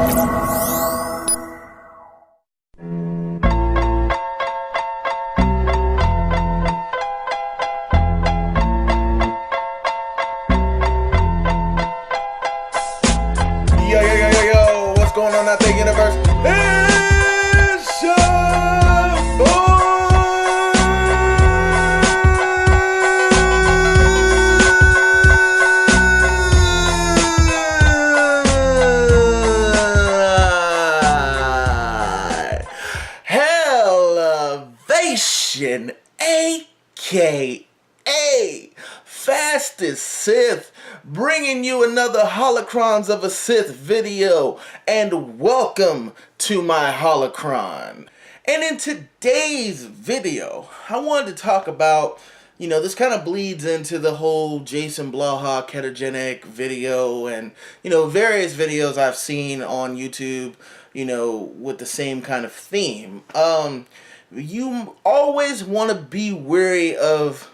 What's going on out there, universe? It's your boy, Hellavation, aka Fastest Sith, bringing you another Holocrons of a Sith video, and welcome to my Holocron. And in today's video, I wanted to talk about, this kind of bleeds into the whole Jason Blauhawk ketogenic video and, various videos I've seen on YouTube, with the same kind of theme. You always want to be wary of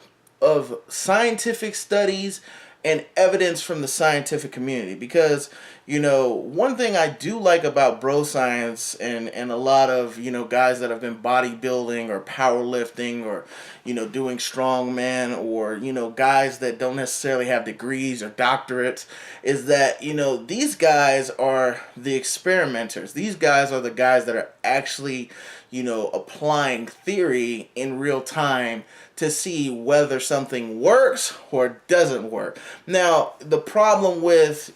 scientific studies and evidence from the scientific community, because one thing I do like about bro science and a lot of guys that have been bodybuilding or powerlifting or doing strongman or guys that don't necessarily have degrees or doctorates is that these guys are the experimenters. These guys are the guys that are actually applying theory in real time to see whether something works or doesn't work. Now, the problem with,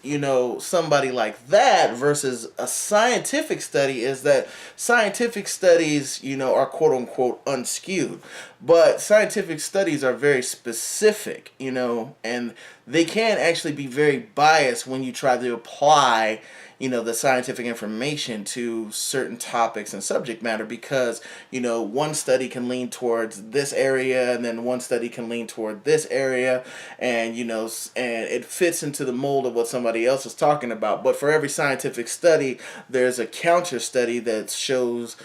somebody like that versus a scientific study is that scientific studies, are quote-unquote unskewed. But scientific studies are very specific, and they can actually be very biased when you try to apply the scientific information to certain topics and subject matter, because one study can lean towards this area and then one study can lean toward this area, and and it fits into the mold of what somebody else is talking about. But for every scientific study, there's a counter study that shows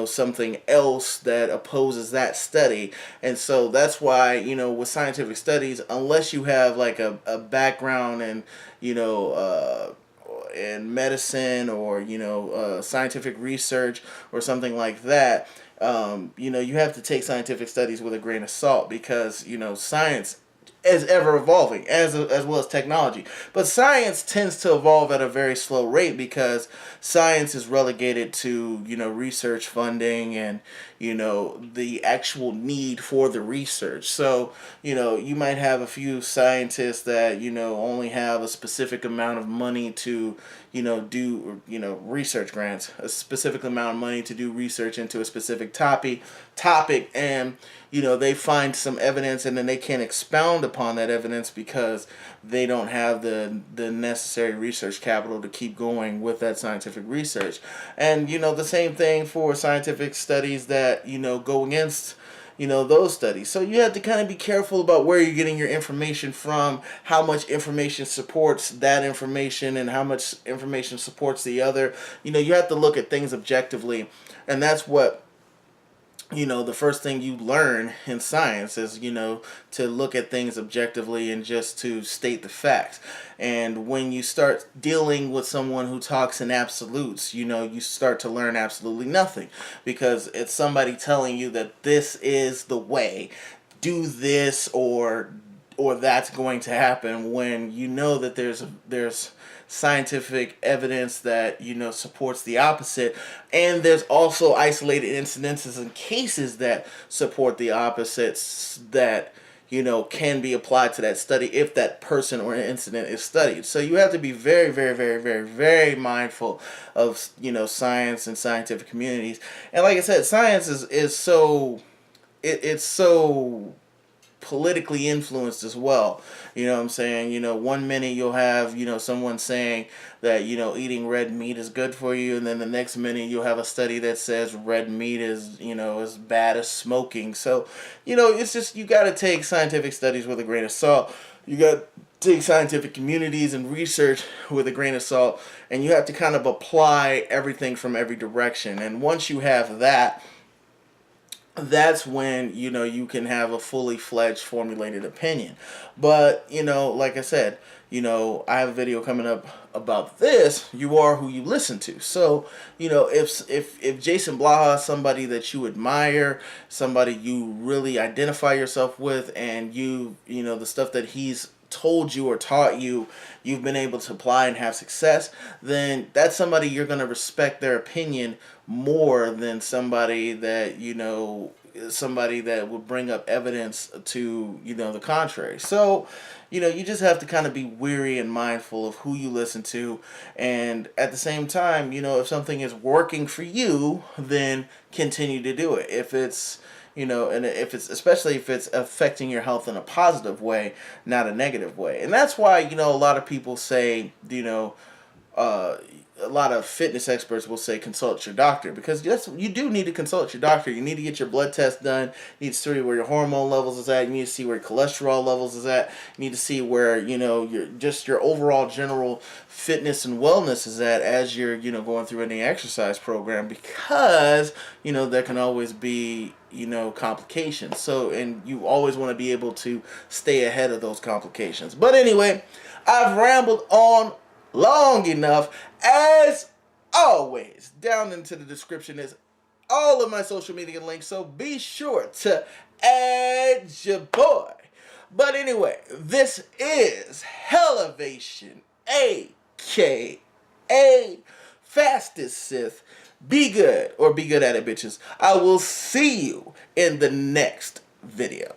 something else that opposes that study. And so that's why with scientific studies, unless you have like a background in in medicine or scientific research or something like that, you have to take scientific studies with a grain of salt, because science is ever evolving as well as technology. But science tends to evolve at a very slow rate because science is relegated to research funding and the actual need for the research. So you might have a few scientists that only have a specific amount of money to do research grants, a specific amount of money to do research into a specific topic, and they find some evidence and then they can't expound upon that evidence because they don't have the necessary research capital to keep going with that scientific research. And the same thing for scientific studies that go against those studies. So you have to kind of be careful about where you're getting your information from, how much information supports that information and how much information supports the other. You have to look at things objectively, and that's what the first thing you learn in science is, to look at things objectively and just to state the facts. And when you start dealing with someone who talks in absolutes, you start to learn absolutely nothing, because it's somebody telling you that this is the way, do this or that's going to happen, when that there's scientific evidence that supports the opposite, and there's also isolated incidences and cases that support the opposites that can be applied to that study if that person or incident is studied. So you have to be very, very, very, very, very mindful of science and scientific communities. And like I said, science is so it's so politically influenced as well. What I'm saying? One minute you'll have, someone saying that, eating red meat is good for you, and then the next minute you'll have a study that says red meat is, as bad as smoking. So, it's just, you got to take scientific studies with a grain of salt. You got to take scientific communities and research with a grain of salt, and you have to kind of apply everything from every direction. And once you have that, that's when, you know, you can have a fully fledged formulated opinion. But, you know, like I said, you know, I have a video coming up about this. You are who you listen to. So, you know, if Jason Blaha is somebody that you admire, somebody you really identify yourself with, and you know, the stuff that he's told you or taught you, you've been able to apply and have success, then that's somebody you're going to respect their opinion more than somebody that, you know, somebody that would bring up evidence to, you know, the contrary. So, you know, you just have to kind of be wary and mindful of who you listen to, and at the same time, you know, if something is working for you, then continue to do it. If it's, you know, and if it's, especially if it's affecting your health in a positive way, not a negative way. And that's why, you know, a lot of people say, you know, a lot of fitness experts will say consult your doctor, because yes, you do need to consult your doctor. You need to get your blood test done. You need to see where your hormone levels is at. You need to see where your cholesterol levels is at. You need to see where, you know, your overall general fitness and wellness is at as you're, you know, going through any exercise program, because, you know, there can always be, you know, complications. So, and you always want to be able to stay ahead of those complications. But anyway, I've rambled on long enough. As always, down into the description is all of my social media links, so be sure to add your boy. But anyway, this is Hellavation, aka Fastest Sith. Be good, or be good at it, bitches. I will see you in the next video.